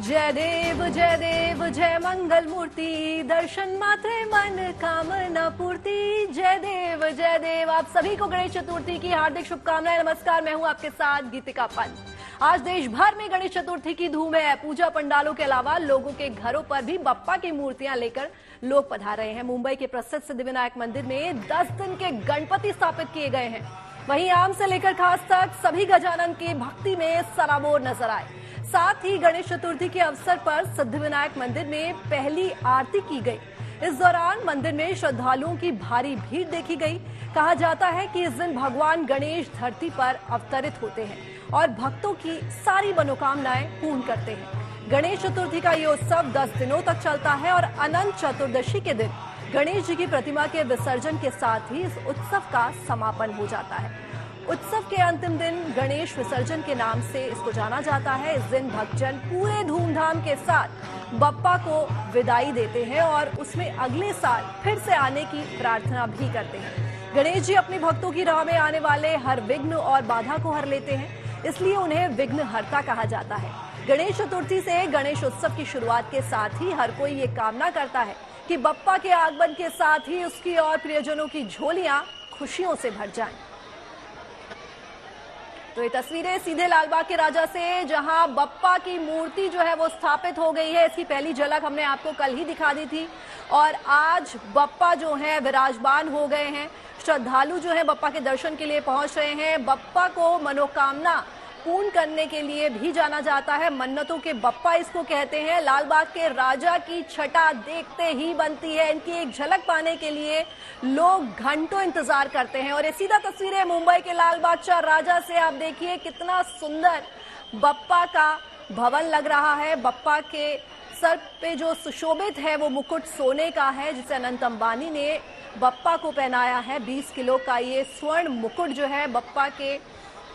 जय देव जय मंगल मूर्ति, दर्शन मात्रे मन कामना पूर्ति। जय देव आप सभी को गणेश चतुर्थी की हार्दिक शुभकामनाएं। नमस्कार, मैं हूं आपके साथ गीतिका पंत। आज देश भर में गणेश चतुर्थी की धूम है। पूजा पंडालों के अलावा लोगों के घरों पर भी बप्पा की मूर्तियां लेकर लोग पधार रहे हैं। मुंबई के प्रसिद्ध सिद्धिविनायक मंदिर में 10 दिन के गणपति स्थापित किए गए हैं। वहीं आम से लेकर खास तक सभी गजानन की भक्ति में सराबोर नजर आए। साथ ही गणेश चतुर्थी के अवसर पर सिद्धिविनायक मंदिर में पहली आरती की गई। इस दौरान मंदिर में श्रद्धालुओं की भारी भीड़ देखी गई। कहा जाता है कि इस दिन भगवान गणेश धरती पर अवतरित होते हैं और भक्तों की सारी मनोकामनाएं पूर्ण करते हैं। गणेश चतुर्थी का ये उत्सव 10 दिनों तक चलता है और अनंत चतुर्दशी के दिन गणेश जी की प्रतिमा के विसर्जन के साथ ही इस उत्सव का समापन हो जाता है। उत्सव के अंतिम दिन गणेश विसर्जन के नाम से इसको जाना जाता है। इस दिन भक्तजन पूरे धूमधाम के साथ बप्पा को विदाई देते हैं और उसमें अगले साल फिर से आने की प्रार्थना भी करते हैं। गणेश जी अपने भक्तों की राह में आने वाले हर विघ्न और बाधा को हर लेते हैं, इसलिए उन्हें विघ्नहर्ता कहा जाता है। गणेश चतुर्थी से गणेश उत्सव की शुरुआत के साथ ही हर कोई ये कामना करता है कि बप्पा के आगमन के साथ ही उसकी और प्रियजनों की झोलियां खुशियों से भर जाएं। तो ये तस्वीरें सीधे लालबाग के राजा से, जहां बप्पा की मूर्ति जो है वो स्थापित हो गई है। इसकी पहली झलक हमने आपको कल ही दिखा दी थी और आज बप्पा जो है विराजमान हो गए हैं। श्रद्धालु जो है बप्पा के दर्शन के लिए पहुंच रहे हैं। बप्पा को मनोकामना पूर्ण करने के लिए भी जाना जाता है। मन्नतों के बप्पा इसको कहते हैं। लालबाग के राजा की छटा देखते ही बनती है। इनकी एक झलक पाने के लिए लोग घंटों इंतजार करते हैं। और ये सीधा तस्वीरें मुंबई के लालबाग चा राजा से। आप देखिए कितना सुंदर बप्पा का भवन लग रहा है। बप्पा के सर पे जो सुशोभित है वो मुकुट सोने का है, जिसे अनंत अंबानी ने बप्पा को पहनाया है। 20 किलो का ये स्वर्ण मुकुट जो है बप्पा के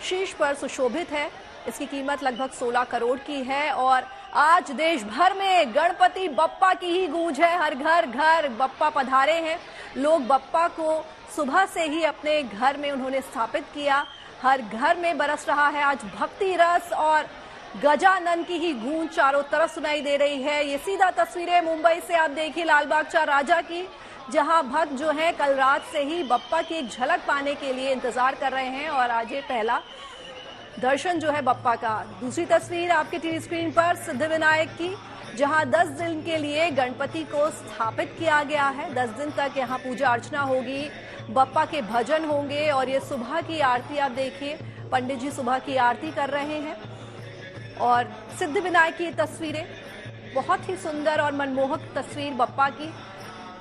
शीर्ष पर सुशोभित है। इसकी कीमत लगभग 16 करोड़ की है। और आज देश भर में गणपति बप्पा की ही गूंज है। हर घर बप्पा पधारे हैं। लोग बप्पा को सुबह से ही अपने घर में उन्होंने स्थापित किया। हर घर में बरस रहा है आज भक्ति रस और गजानन की ही गूंज चारों तरफ सुनाई दे रही है। ये सीधा तस्वीरें मुंबई से आप देखिए लालबाग चा राजा की, जहां भक्त जो है कल रात से ही बप्पा की एक झलक पाने के लिए इंतजार कर रहे हैं और आज ये पहला दर्शन जो है बप्पा का। दूसरी तस्वीर आपके टीवी स्क्रीन पर सिद्धिविनायक की, जहां 10 दिन के लिए गणपति को स्थापित किया गया है। 10 दिन तक यहां पूजा अर्चना होगी, बप्पा के भजन होंगे और ये सुबह की आरती आप देखिए, पंडित जी सुबह की आरती कर रहे हैं। और सिद्धिविनायक की तस्वीरें बहुत ही सुंदर और मनमोहक तस्वीर बप्पा की।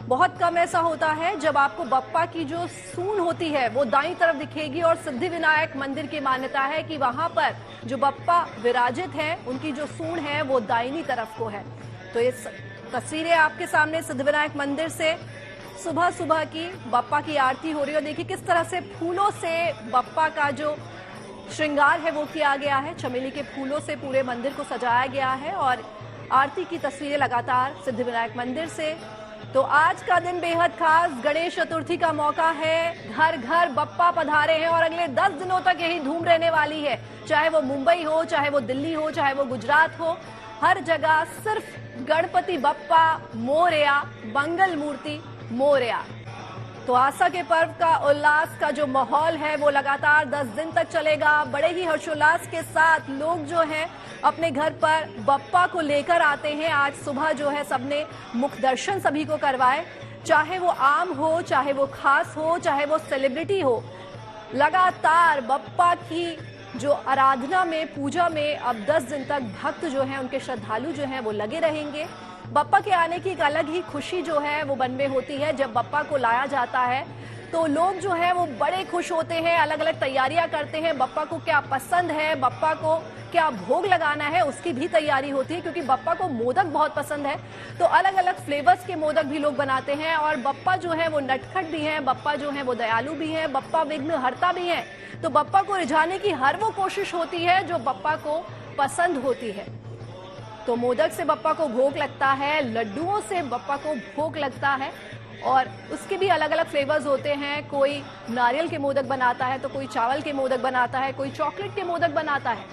बहुत कम ऐसा होता है जब आपको बप्पा की जो सूंड होती है वो दाईं तरफ दिखेगी। और सिद्धिविनायक मंदिर की मान्यता है कि वहां पर जो बप्पा विराजित है उनकी जो सूंड है वो दाहिनी तरफ को है। तो ये तस्वीरें आपके सामने सिद्धिविनायक मंदिर से सुबह सुबह की बप्पा की आरती हो रही है। और देखिए किस तरह से फूलों से बप्पा का जो श्रृंगार है वो किया गया है। चमेली के फूलों से पूरे मंदिर को सजाया गया है और आरती की तस्वीरें लगातार सिद्धिविनायक मंदिर से। तो आज का दिन बेहद खास, गणेश चतुर्थी का मौका है। घर घर बप्पा पधारे हैं और अगले 10 दिनों तक यही धूम रहने वाली है। चाहे वो मुंबई हो, चाहे वो दिल्ली हो, चाहे वो गुजरात हो, हर जगह सिर्फ गणपति बप्पा मोरया, मंगल मूर्ति मोरया। तो आस्था के पर्व का उल्लास का जो माहौल है वो लगातार 10 दिन तक चलेगा। बड़े ही हर्षोल्लास के साथ लोग जो हैं अपने घर पर बप्पा को लेकर आते हैं। आज सुबह जो है सबने मुख दर्शन सभी को करवाए, चाहे वो आम हो, चाहे वो खास हो, चाहे वो सेलिब्रिटी हो। लगातार बप्पा की जो आराधना में, पूजा में अब 10 दिन तक भक्त जो हैं, उनके श्रद्धालु जो हैं वो लगे रहेंगे। बप्पा के आने की एक अलग ही खुशी जो है वो मन में होती है। जब बप्पा को लाया जाता है तो लोग जो है वो बड़े खुश होते हैं, अलग अलग तैयारियां करते हैं। बप्पा को क्या पसंद है, बप्पा को क्या भोग लगाना है, उसकी भी तैयारी होती है। क्योंकि बप्पा को मोदक बहुत पसंद है तो अलग अलग फ्लेवर्स के मोदक भी लोग बनाते हैं। और बप्पा जो है वो नटखट भी है, बप्पा जो है वो दयालु भी है, बप्पा विघ्नहर्ता भी है। तो बप्पा को रिझाने की हर वो कोशिश होती है जो बप्पा को पसंद होती है। तो मोदक से बप्पा को भोग लगता है, लड्डुओं से बप्पा को भोग लगता है और उसके भी अलग अलग फ्लेवर्स होते हैं। कोई नारियल के मोदक बनाता है तो कोई चावल के मोदक बनाता है, कोई चॉकलेट के मोदक बनाता है।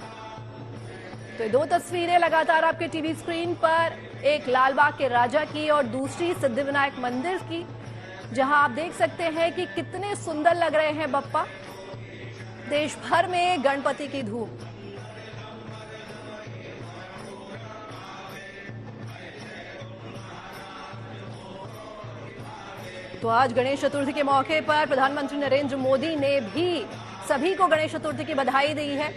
तो दो तस्वीरें लगातार आपके टीवी स्क्रीन पर, एक लालबाग के राजा की और दूसरी सिद्धिविनायक मंदिर की, जहां आप देख सकते हैं कि कितने सुंदर लग रहे हैं बप्पा। देश भर में गणपति की धूम। तो आज गणेश चतुर्थी के मौके पर प्रधानमंत्री नरेंद्र मोदी ने भी सभी को गणेश चतुर्थी की बधाई दी है,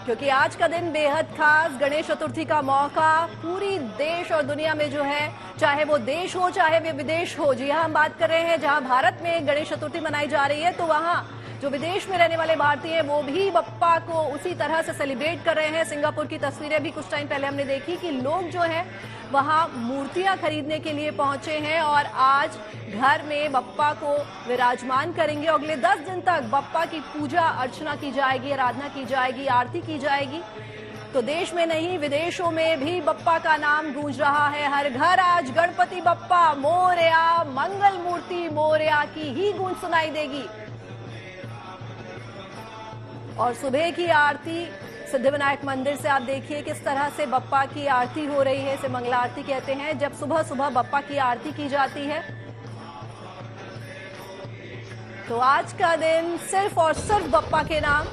क्योंकि आज का दिन बेहद खास। गणेश चतुर्थी का मौका पूरी देश और दुनिया में जो है, चाहे वो देश हो चाहे वे विदेश हो, जी हाँ, हम बात कर रहे हैं जहां भारत में गणेश चतुर्थी मनाई जा रही है, तो वहां जो विदेश में रहने वाले भारतीय हैं वो भी बप्पा को उसी तरह से सेलिब्रेट कर रहे हैं। सिंगापुर की तस्वीरें भी कुछ टाइम पहले हमने देखी कि लोग जो हैं वहां मूर्तियां खरीदने के लिए पहुंचे हैं और आज घर में बप्पा को विराजमान करेंगे। अगले 10 दिन तक बप्पा की पूजा अर्चना की जाएगी, आराधना की जाएगी, आरती की जाएगी। तो देश में नहीं विदेशों में भी बप्पा का नाम गूंज रहा है। हर घर आज गणपति बप्पा मोरया, मंगल मूर्ति मोरया की ही गूंज सुनाई देगी। और सुबह की आरती सिद्धिविनायक मंदिर से आप देखिए किस तरह से बप्पा की आरती हो रही है। इसे मंगला आरती कहते हैं, जब सुबह सुबह बप्पा की आरती की जाती है। तो आज का दिन सिर्फ और सिर्फ बप्पा के नाम।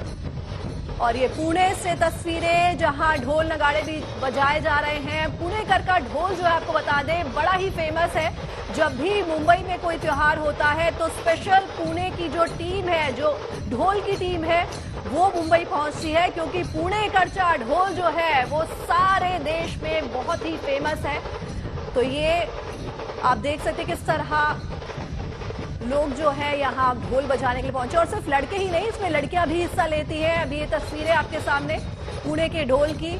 और ये पुणे से तस्वीरें जहां ढोल नगाड़े भी बजाए जा रहे हैं। पुणेकर का ढोल जो है आपको बता दें बड़ा ही फेमस है। जब भी मुंबई में कोई त्योहार होता है तो स्पेशल पुणे की जो टीम है, जो ढोल की टीम है, वो मुंबई पहुंचती है, क्योंकि पुणेकरचा ढोल जो है वो सारे देश में बहुत ही फेमस है। तो ये आप देख सकते हैं किस तरह लोग जो है यहाँ ढोल बजाने के लिए पहुंचे। और सिर्फ लड़के ही नहीं, इसमें लड़कियां भी हिस्सा लेती हैं। अभी ये तस्वीरें आपके सामने पुणे के ढोल की,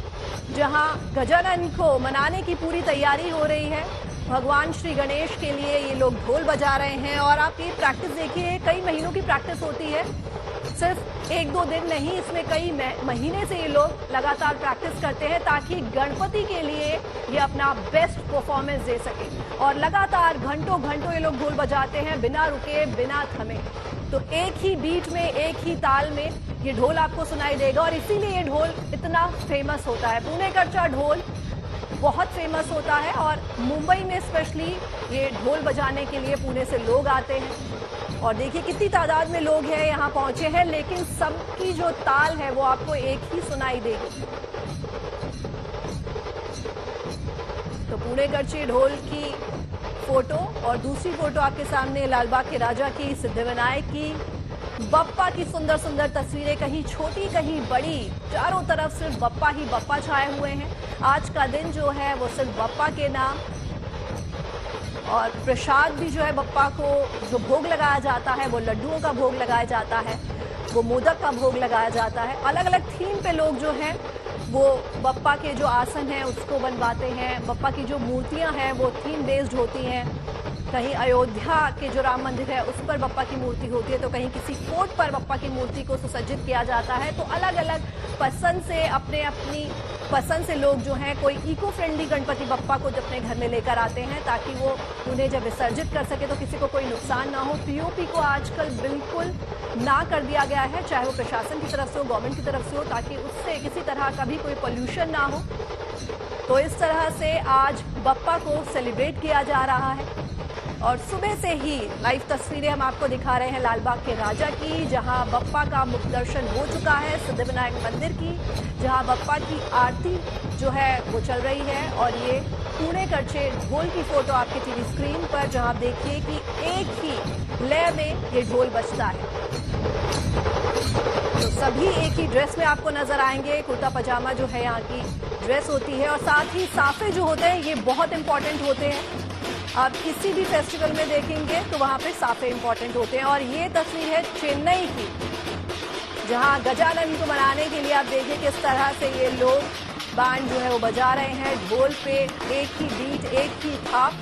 जहां गजानन को मनाने की पूरी तैयारी हो रही है। भगवान श्री गणेश के लिए ये लोग ढोल बजा रहे हैं। और आप ये प्रैक्टिस देखिए, कई महीनों की प्रैक्टिस होती है, सिर्फ 1-2 दिन नहीं, इसमें कई महीने से ये लोग लगातार प्रैक्टिस करते हैं ताकि गणपति के लिए ये अपना बेस्ट परफॉर्मेंस दे सके। और लगातार घंटों घंटों ये लोग ढोल बजाते हैं बिना रुके, बिना थमे। तो एक ही बीट में, एक ही ताल में ये ढोल आपको सुनाई देगा और इसीलिए ये ढोल इतना फेमस होता है। पुणेकरचा ढोल बहुत फेमस होता है और मुंबई में स्पेशली ये ढोल बजाने के लिए पुणे से लोग आते हैं। और देखिए कितनी तादाद में लोग हैं, यहाँ पहुंचे हैं, लेकिन सबकी जो ताल है वो आपको एक ही सुनाई देगी। तो पुणेकरचे ढोल की फोटो और दूसरी फोटो आपके सामने लालबाग के राजा की, सिद्धिविनायक की, बप्पा की सुंदर सुंदर तस्वीरें, कहीं छोटी कहीं बड़ी, चारों तरफ सिर्फ बप्पा ही बप्पा छाए हुए हैं। आज का दिन जो है वो सिर्फ बप्पा के नाम। और प्रसाद भी जो है बप्पा को जो भोग लगाया जाता है वो लड्डुओं का भोग लगाया जाता है, वो मोदक का भोग लगाया जाता है। अलग अलग थीम पे लोग जो हैं वो बप्पा के जो आसन हैं उसको बनवाते हैं। बप्पा की जो मूर्तियां हैं वो थीम बेस्ड होती हैं। कहीं अयोध्या के जो राम मंदिर है उस पर बप्पा की मूर्ति होती है, तो कहीं किसी फोर्ट पर बप्पा की मूर्ति को सुसज्जित किया जाता है। तो अलग अलग पसंद से, अपने अपनी पसंद से लोग जो हैं कोई इको फ्रेंडली गणपति बप्पा को अपने घर में लेकर आते हैं ताकि वो उन्हें जब विसर्जित कर सके तो किसी को कोई नुकसान ना हो। पीओपी को आजकल बिल्कुल ना कर दिया गया है, चाहे वो प्रशासन की तरफ से हो, गवर्नमेंट की तरफ से हो, ताकि उससे किसी तरह का भी कोई पोल्यूशन ना हो। तो इस तरह से आज बप्पा को सेलिब्रेट किया जा रहा है। और सुबह से ही लाइव तस्वीरें हम आपको दिखा रहे हैं लालबाग के राजा की, जहां बप्पा का मुख्य दर्शन हो चुका है, सिद्धिविनायक मंदिर की, जहां बप्पा की आरती जो है वो चल रही है। और ये पुणेकरचे ढोल की फोटो आपके टीवी स्क्रीन पर, जहां आप देखिए कि एक ही लय में ये ढोल बजता है। तो सभी एक ही ड्रेस में आपको नजर आएंगे। कुर्ता पजामा जो है यहाँ की ड्रेस होती है और साथ ही साफे जो होते हैं ये बहुत इंपॉर्टेंट होते हैं। आप किसी भी फेस्टिवल में देखेंगे तो वहां पे साफे इंपॉर्टेंट होते हैं। और ये तस्वीर है चेन्नई की, जहां गजानन को मनाने के लिए आप देखिए किस तरह से ये लोग बैंड जो है वो बजा रहे हैं ढोल पे, एक ही बीट, एक ही थाप।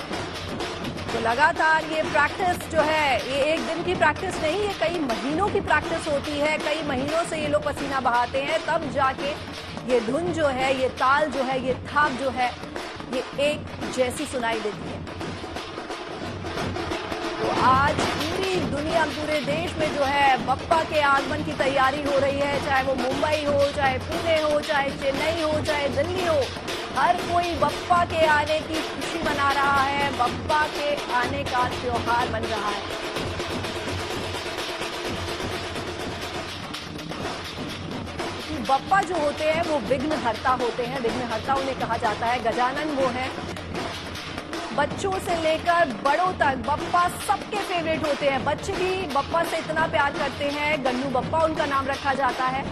तो लगातार ये प्रैक्टिस जो है, ये एक दिन की प्रैक्टिस नहीं, ये कई महीनों की प्रैक्टिस होती है। कई महीनों से ये लोग पसीना बहाते हैं, तब जाके ये धुन जो है, ये ताल जो है, ये थाप जो है, ये एक जैसी सुनाई देती है। तो आज पूरी दुनिया, पूरे देश में जो है बप्पा के आगमन की तैयारी हो रही है। चाहे वो मुंबई हो, चाहे पुणे हो, चाहे चेन्नई हो, चाहे दिल्ली हो, हर कोई बप्पा के आने की खुशी मना रहा है, बप्पा के आने का त्योहार बन रहा है। बप्पा जो होते हैं वो विघ्नहर्ता होते हैं, विघ्नहर्ता उन्हें कहा जाता है। गजानन वो है, बच्चों से लेकर बड़ों तक बप्पा सबके फेवरेट होते हैं। बच्चे भी बप्पा से इतना प्यार करते हैं, गन्नू बप्पा उनका नाम रखा जाता है।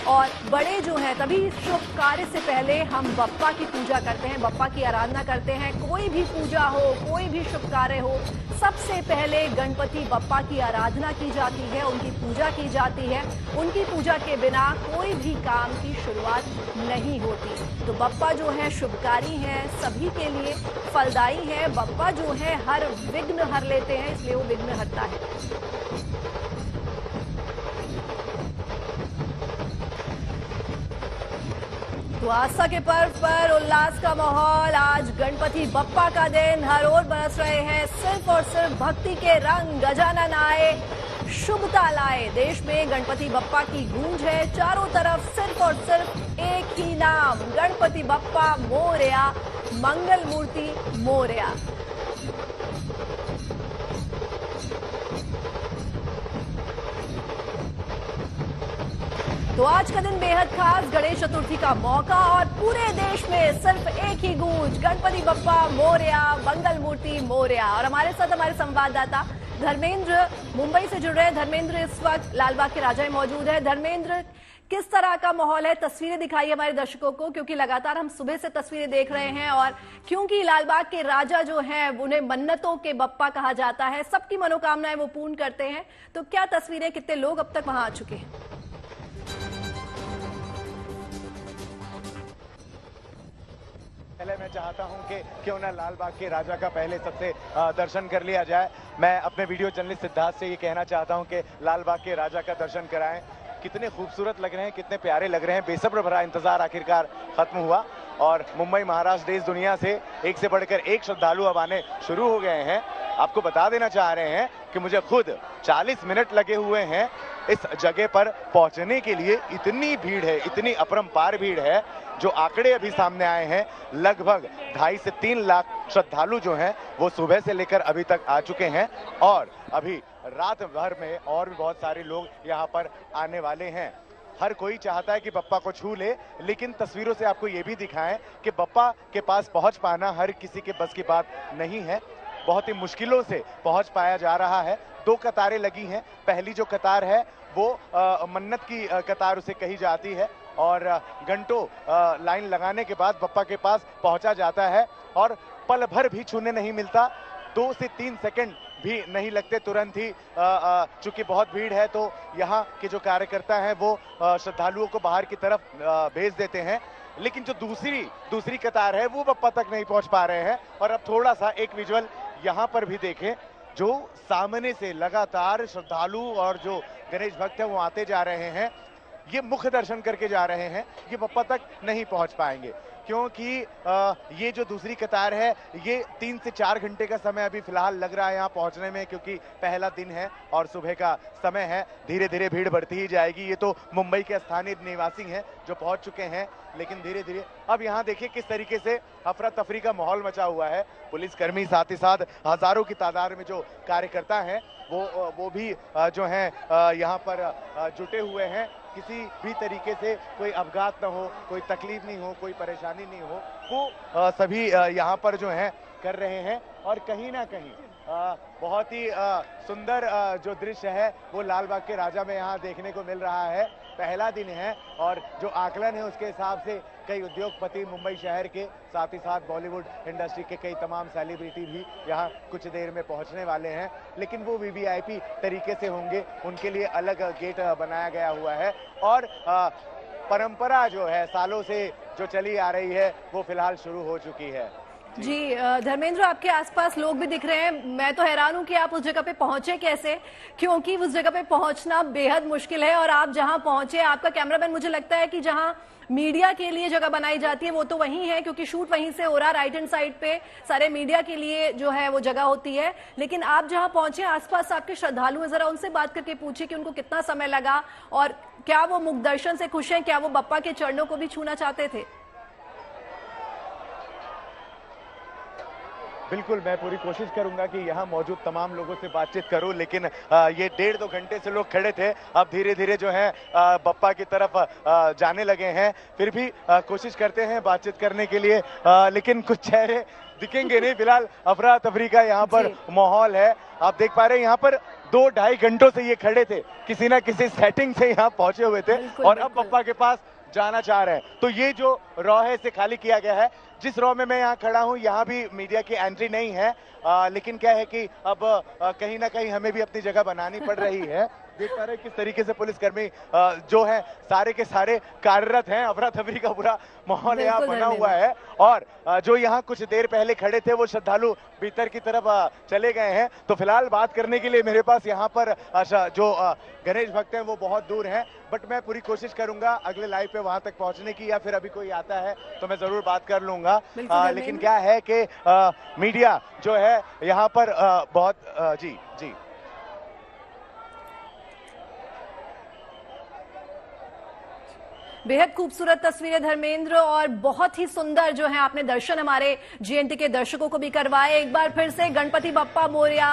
और बड़े जो हैं, तभी शुभ कार्य से पहले हम बप्पा की पूजा करते हैं, बप्पा की आराधना करते हैं। कोई भी पूजा हो, कोई भी शुभ कार्य हो, सबसे पहले गणपति बप्पा की आराधना की जाती है, उनकी पूजा की जाती है। उनकी पूजा के बिना कोई भी काम की शुरुआत नहीं होती। तो बप्पा जो है शुभकारी हैं, सभी के लिए फलदायी है। बप्पा जो है हर विघ्न हर लेते हैं, इसलिए वो विघ्न हरता है। तो आस्था के पर्व पर उल्लास का माहौल, आज गणपति बप्पा का दिन, हर ओर बरस रहे हैं सिर्फ और सिर्फ भक्ति के रंग। गजानन आए, शुभता लाए, देश में गणपति बप्पा की गूंज है। चारों तरफ सिर्फ और सिर्फ एक ही नाम, गणपति बप्पा मोरया, मंगल मूर्ति मोरया। तो आज का दिन बेहद खास, गणेश चतुर्थी का मौका और पूरे देश में सिर्फ एक ही गूंज, गणपति बप्पा मोरया, मंगल मूर्ति मोरया। और हमारे साथ हमारे संवाददाता धर्मेंद्र मुंबई से जुड़ रहे हैं। धर्मेंद्र इस वक्त लालबाग के राजा में मौजूद है। धर्मेंद्र, किस तरह का माहौल है? तस्वीरें दिखाइए हमारे दर्शकों को, क्योंकि लगातार हम सुबह से तस्वीरें देख रहे हैं। और क्योंकि लालबाग के राजा जो हैं उन्हें मन्नतों के बप्पा कहा जाता है, सबकी मनोकामनाएं वो पूर्ण करते हैं। तो क्या तस्वीरें, कितने लोग अब तक वहां आ चुके हैं? पहले मैं चाहता हूं कि क्यों ना लालबाग के राजा का पहले सबसे दर्शन कर लिया जाए। मैं अपने वीडियो जर्नलिस्ट सिद्धार्थ से ये कहना चाहता हूं कि लालबाग के राजा का दर्शन कराएं। कितने खूबसूरत लग रहे हैं, कितने प्यारे लग रहे हैं। बेसब्र भरा इंतजार आखिरकार खत्म हुआ और मुंबई, महाराष्ट्र, देश दुनिया से एक से बढ़कर एक श्रद्धालु अब आने शुरू हो गए हैं। आपको बता देना चाह रहे हैं कि मुझे खुद 40 मिनट लगे हुए हैं इस जगह पर पहुंचने के लिए। इतनी भीड़ है, इतनी अपरंपार भीड़ है। जो आंकड़े अभी सामने आए हैं, लगभग 2.5 से 3 लाख श्रद्धालु जो हैं वो सुबह से लेकर अभी तक आ चुके हैं। और अभी रात भर में और भी बहुत सारे लोग यहाँ पर आने वाले हैं। हर कोई चाहता है कि बप्पा को छू ले, लेकिन तस्वीरों से आपको ये भी दिखाएं कि बप्पा के पास पहुंच पाना हर किसी के बस की बात नहीं है। बहुत ही मुश्किलों से पहुंच पाया जा रहा है। 2 कतारें लगी हैं। पहली जो कतार है वो मन्नत की कतार उसे कही जाती है और घंटों लाइन लगाने के बाद बप्पा के पास पहुंचा जाता है और पल भर भी छूने नहीं मिलता। 2 से 3 सेकंड भी नहीं लगते, तुरंत ही चूंकि बहुत भीड़ है तो यहाँ के जो कार्यकर्ता हैं वो श्रद्धालुओं को बाहर की तरफ भेज देते हैं। लेकिन जो दूसरी कतार है वो बप्पा तक नहीं पहुंच पा रहे हैं। और अब थोड़ा सा एक विजुअल यहाँ पर भी देखें, जो सामने से लगातार श्रद्धालु और जो गणेश भक्त है वो आते जा रहे हैं। ये मुख्य दर्शन करके जा रहे हैं, ये बप्पा तक नहीं पहुंच पाएंगे क्योंकि ये जो दूसरी कतार है ये 3 से 4 घंटे का समय अभी फिलहाल लग रहा है यहाँ पहुंचने में, क्योंकि पहला दिन है और सुबह का समय है। धीरे धीरे भीड़ बढ़ती ही जाएगी। ये तो मुंबई के स्थानीय निवासी हैं जो पहुंच चुके हैं, लेकिन धीरे धीरे अब यहाँ देखिए किस तरीके से अफरा तफरी का माहौल मचा हुआ है। पुलिसकर्मी, साथ ही साथ हजारों की तादाद में जो कार्यकर्ता हैं वो भी जो हैं यहाँ पर जुटे हुए हैं। किसी भी तरीके से कोई अपघात ना हो, कोई तकलीफ नहीं हो, कोई परेशानी नहीं हो, वो सभी यहाँ पर जो हैं कर रहे हैं। और कहीं ना कहीं बहुत ही सुंदर जो दृश्य है वो लालबाग के राजा में यहाँ देखने को मिल रहा है। पहला दिन है और जो आकलन है उसके हिसाब से कई उद्योगपति मुंबई शहर के, साथ ही साथ बॉलीवुड इंडस्ट्री के कई तमाम सेलिब्रिटी भी यहाँ कुछ देर में पहुँचने वाले हैं। लेकिन वो वीवीआईपी तरीके से होंगे, उनके लिए अलग गेट बनाया गया हुआ है। और परंपरा जो है सालों से जो चली आ रही है वो फिलहाल शुरू हो चुकी है। जी धर्मेंद्र, आपके आसपास लोग भी दिख रहे हैं। मैं तो हैरान हूं कि आप उस जगह पे पहुंचे कैसे, क्योंकि उस जगह पे पहुंचना बेहद मुश्किल है। और आप जहां पहुंचे, आपका कैमरामैन, मुझे लगता है कि जहां मीडिया के लिए जगह बनाई जाती है वो तो वहीं है, क्योंकि शूट वहीं से हो रहा। राइट हैंड साइड पे सारे मीडिया के लिए जो है वो जगह होती है। लेकिन आप जहां पहुंचे, आसपास आपके श्रद्धालु हैं, जरा उनसे बात करके पूछिए कि उनको कितना समय लगा और क्या वो मुख दर्शन से खुश हैं, क्या वो बप्पा के चरणों को भी छूना चाहते थे। बिल्कुल, मैं पूरी कोशिश करूंगा कि यहाँ मौजूद तमाम लोगों से बातचीत करूं, लेकिन ये 1.5-2 घंटे से लोग खड़े थे, अब धीरे धीरे जो है बप्पा की तरफ जाने लगे हैं। फिर भी कोशिश करते हैं बातचीत करने के लिए, लेकिन कुछ चेहरे दिखेंगे नहीं। फिलहाल अफरा तफरी का यहाँ पर माहौल है। आप देख पा रहे हैं यहाँ पर 2-2.5 घंटों से ये खड़े थे, किसी ना किसी सेटिंग से यहाँ पहुंचे हुए थे और अब बप्पा के पास जाना चाह रहे हैं। तो ये जो रॉ है इसे खाली किया गया है। जिस रॉ में मैं यहाँ खड़ा हूँ, यहाँ भी मीडिया की एंट्री नहीं है, लेकिन क्या है कि अब कहीं ना कहीं हमें भी अपनी जगह बनानी पड़ रही है। देख पा रहे हैं किस तरीके से पुलिसकर्मी जो है सारे के सारे कार्यरत हैं। अफरा तफरी का पूरा माहौल यहाँ बना हुआ है और जो यहाँ कुछ देर पहले खड़े थे वो श्रद्धालु भीतर की तरफ चले गए हैं। तो फिलहाल बात करने के लिए मेरे पास यहाँ पर जो गणेश भक्त हैं वो बहुत दूर हैं, बट मैं पूरी कोशिश करूंगा अगले लाइव पे वहां तक पहुंचने की, या फिर अभी कोई आता है तो मैं जरूर बात कर लूंगा। लेकिन क्या है कि मीडिया जो है यहाँ पर बहुत जी जी बेहद खूबसूरत तस्वीरें धर्मेंद्र, और बहुत ही सुंदर जो है आपने दर्शन हमारे जीएनटी के दर्शकों को भी करवाए। एक बार फिर से गणपति बप्पा मोरया।